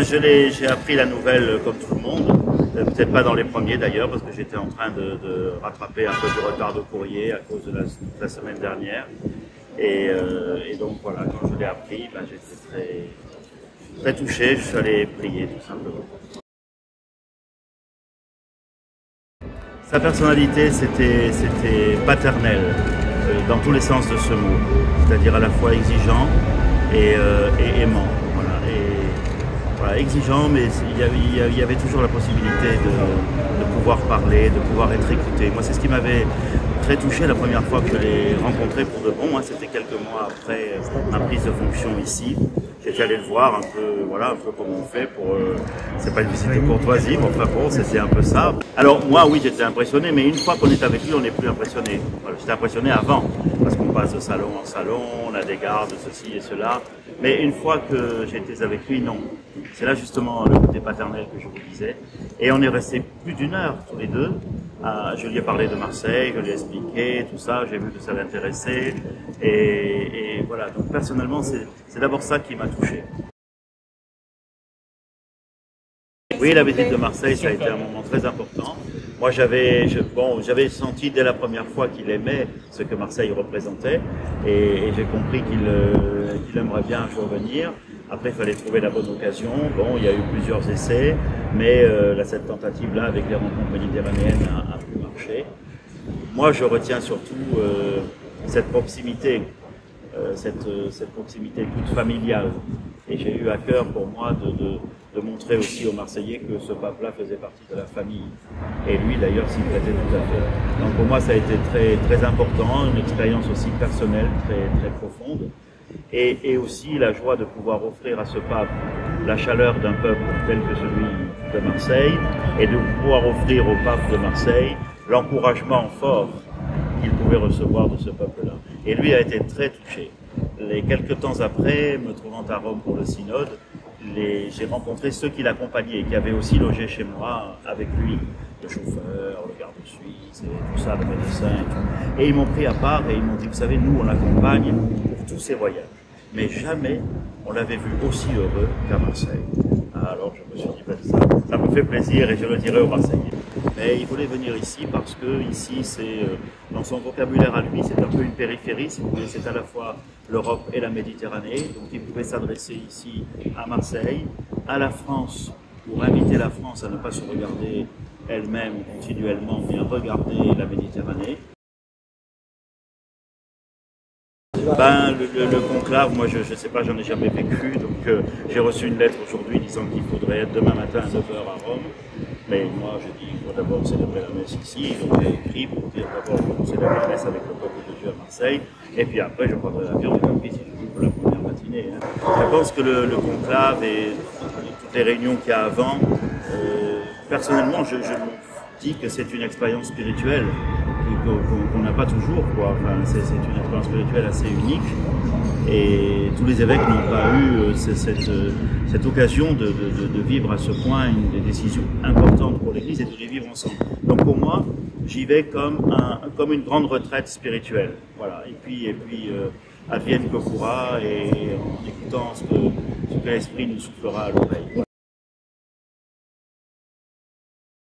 J'ai appris la nouvelle comme tout le monde, peut-être pas dans les premiers d'ailleurs, parce que j'étais en train de rattraper un peu du retard de courrier à cause de la semaine dernière. Et donc voilà, quand je l'ai appris, j'étais très touché, je suis allé prier tout simplement. Sa personnalité, c'était paternel, dans tous les sens de ce mot, c'est-à-dire à la fois exigeant et aimant. Voilà. Voilà, exigeant, mais il y avait toujours la possibilité de pouvoir parler, de pouvoir être écouté. Moi, c'est ce qui m'avait très touché la première fois que je l'ai rencontré pour de bon. Moi, c'était quelques mois après ma prise de fonction ici. J'étais allé le voir un peu, voilà, un peu comme on fait pour. C'est pas une visite de courtoisie, mais enfin bon, c'était un peu ça. Alors moi, oui, j'étais impressionné, mais une fois qu'on est avec lui, on n'est plus impressionné. Voilà, j'étais impressionné avant, parce qu'on passe de salon en salon, on a des gardes, ceci et cela. Mais une fois que j'étais avec lui, non. C'est là justement le côté paternel que je vous disais. Et on est resté plus d'une heure tous les deux. Je lui ai parlé de Marseille, je lui ai expliqué tout ça, j'ai vu que ça l'intéressait. Et voilà, donc personnellement, c'est d'abord ça qui m'a touché. Oui, la visite de Marseille, ça a été un moment très important. Moi, j'avais senti dès la première fois qu'il aimait ce que Marseille représentait, et j'ai compris qu'il aimerait bien un jour venir. Après, il fallait trouver la bonne occasion. Bon, il y a eu plusieurs essais, mais cette tentative-là, avec les rencontres méditerranéennes, a pu marcher. Moi, je retiens surtout cette proximité, cette proximité toute familiale. Et j'ai eu à cœur pour moi de montrer aussi aux Marseillais que ce pape-là faisait partie de la famille. Et lui, d'ailleurs, s'y prêtait tout à fait. Donc pour moi, ça a été très important, une expérience aussi personnelle, très profonde. Et aussi la joie de pouvoir offrir à ce pape la chaleur d'un peuple tel que celui de Marseille, et de pouvoir offrir au pape de Marseille l'encouragement fort qu'il pouvait recevoir de ce peuple-là. Et lui a été très touché. Les quelques temps après, me trouvant à Rome pour le synode, j'ai rencontré ceux qui l'accompagnaient, qui avaient aussi logé chez moi avec lui, le chauffeur, le garde suisse, et tout ça, le médecin et tout. Et ils m'ont pris à part et ils m'ont dit, vous savez, nous on l'accompagne pour tous ses voyages. Mais jamais on l'avait vu aussi heureux qu'à Marseille. Alors je me suis dit, ça me fait plaisir et je le dirai aux Marseillais. Mais il voulait venir ici parce que ici, dans son vocabulaire à lui, c'est un peu une périphérie, si vous voulez, c'est à la fois l'Europe et la Méditerranée. Donc il pouvait s'adresser ici à Marseille, à la France, pour inviter la France à ne pas se regarder elle-même continuellement, mais à regarder la Méditerranée. Le conclave, moi je ne sais pas, j'en ai jamais vécu, donc j'ai reçu une lettre aujourd'hui disant qu'il faudrait être demain matin à 9h à Rome. Mais moi je dis qu'il faut d'abord célébrer la messe ici, donc j'ai écrit pour dire d'abord qu'on célèbre la messe avec le peuple de Dieu à Marseille, et puis après je prendrai l'avion de Paris si je veux pour la première matinée. Je pense que le conclave et toutes les réunions qu'il y a avant, personnellement je me dis que c'est une expérience spirituelle qu'on n'a pas toujours, quoi. Enfin, c'est une expérience spirituelle assez unique, et tous les évêques n'ont pas eu cette occasion de vivre à ce point des décisions importantes pour l'Église et de les vivre ensemble. Donc pour moi, j'y vais comme une grande retraite spirituelle. Voilà. Et puis advienne que pourra, et en écoutant ce que l'Esprit nous soufflera à l'oreille.